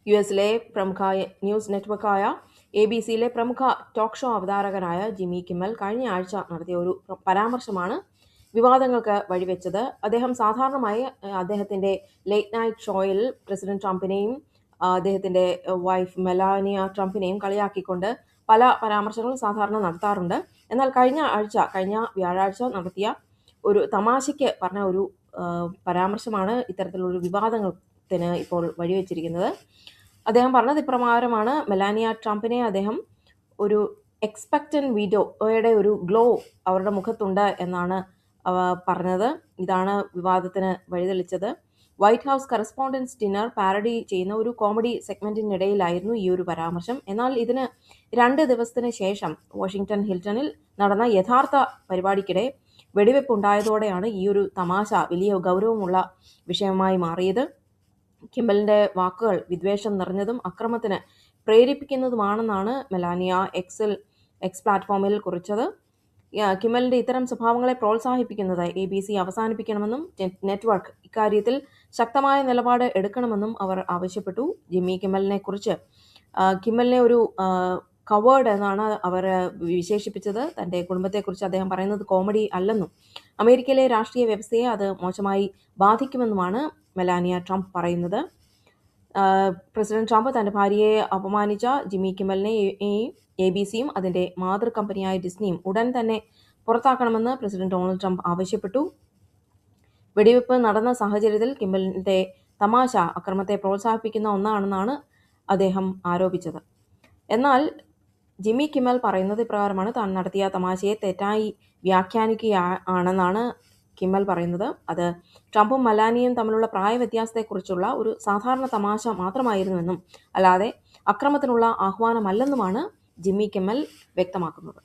യുഎസിലെ പ്രമുഖ ന്യൂസ് നെറ്റ്വർക്കായ ABC-യിലെ പ്രമുഖ ടോക്ക് ഷോ അവതാരകനായ ജിമ്മി കിമ്മൽ കഴിഞ്ഞ ആഴ്ച നടത്തിയ ഒരു പരാമർശമാണ് വിവാദങ്ങൾക്ക് വഴിവെച്ചത്. അദ്ദേഹം സാധാരണമായി അദ്ദേഹത്തിന്റെ ലേറ്റ് നൈറ്റ് ഷോയിൽ പ്രസിഡന്റ് ട്രംപിനെയും അദ്ദേഹത്തിന്റെ വൈഫ് മെലാനിയ ട്രംപിനെയും കളിയാക്കിക്കൊണ്ട് പല പരാമർശങ്ങളും സാധാരണ നടത്താറുണ്ട്. എന്നാൽ കഴിഞ്ഞ വ്യാഴാഴ്ച നടത്തിയ ഒരു തമാശയ്ക്ക് പറഞ്ഞ ഒരു പരാമർശമാണ് ഇത്തരത്തിലുള്ള വിവാദത്തിന് ഇപ്പോൾ വഴിവെച്ചിരിക്കുന്നത്. അദ്ദേഹം പറഞ്ഞത് ഇപ്രകാരമാണ്: മെലാനിയ ട്രംപിനെ അദ്ദേഹം ഒരു എക്സ്പെക്റ്റന്റ് വീഡിയോയുടെ ഒരു ഗ്ലോ അവരുടെ മുഖത്തുണ്ട് എന്നാണ് പറഞ്ഞത്. ഇതാണ് വിവാദത്തിന് വഴിതെളിച്ചത്. White House correspondence dinner parody ചെയ്യുന്ന ഒരു കോമഡി സെഗ്മെന്റിനിടയിലായിരുന്നു ഈ ഒരു പരാമർശം. എന്നാൽ ഇതിന് 2 ദിവസത്തിന് ശേഷം വാഷിംഗ്ടൺ ഹിൽട്ടണിൽ നടന്ന യഥാർത്ഥ പരിപാടിക്കിടെ വെടിവെപ്പ് ഉണ്ടായതോടെയാണ് ഈ ഒരു തമാശ വലിയ ഗൗരവമുള്ള വിഷയമായി മാറിയത്. കിമ്മലിന്റെ വാക്കുകൾ വിദ്വേഷം നിറഞ്ഞതും അക്രമത്തിന് പ്രേരിപ്പിക്കുന്നതുമാണെന്നാണ് മെലാനിയ എക്സ് പ്ലാറ്റ്ഫോമിൽ കുറിച്ചത്. കിമ്മലിന്റെ ഇത്തരം സ്വഭാവങ്ങളെ പ്രോത്സാഹിപ്പിക്കുന്നത് ABC അവസാനിപ്പിക്കണമെന്നും നെറ്റ്വർക്ക് ഇക്കാര്യത്തിൽ ശക്തമായ നിലപാട് എടുക്കണമെന്നും അവർ ആവശ്യപ്പെട്ടു. ജിമ്മി കിമ്മലിനെ കുറിച്ച് കിമ്മലിനെ ഒരു കവേർഡ് എന്നാണ് അവർ വിശേഷിപ്പിച്ചത്. തന്റെ കുടുംബത്തെക്കുറിച്ച് അദ്ദേഹം പറയുന്നത് കോമഡി അല്ലെന്നും അമേരിക്കയിലെ രാഷ്ട്രീയ വ്യവസ്ഥയെ അത് മോശമായി ബാധിക്കുമെന്നുമാണ് മെലാനിയ ട്രംപ് പറയുന്നത്. പ്രസിഡന്റ് ട്രംപ് തന്റെ ഭാര്യയെ അപമാനിച്ച ജിമ്മി കിമ്മലിനെ ABC-യും അതിന്റെ മാതൃ കമ്പനിയായ ഡിസ്നിയും ഉടൻ തന്നെ പുറത്താക്കണമെന്ന് പ്രസിഡന്റ് ഡൊണാൾഡ് ട്രംപ് ആവശ്യപ്പെട്ടു. വെടിവെപ്പ് നടന്ന സാഹചര്യത്തിൽ കിമ്മലിന്റെ തമാശ അക്രമത്തെ പ്രോത്സാഹിപ്പിക്കുന്ന ഒന്നാണെന്നാണ് അദ്ദേഹം ആരോപിച്ചത്. എന്നാൽ ജിമ്മി കിമ്മൽ പറയുന്നത് ഇപ്രകാരമാണ്: താൻ നടത്തിയ തമാശയെ തെറ്റായി വ്യാഖ്യാനിക്കുകയാണെന്നാണ് കിമ്മൽ പറയുന്നത്. അത് ട്രംപും മെലാനിയയും തമ്മിലുള്ള പ്രായ വ്യത്യാസത്തെക്കുറിച്ചുള്ള ഒരു സാധാരണ തമാശ മാത്രമായിരുന്നുവെന്നും അല്ലാതെ അക്രമത്തിനുള്ള ആഹ്വാനമല്ലെന്നുമാണ് ജിമ്മി കിമ്മൽ വ്യക്തമാക്കുന്നത്.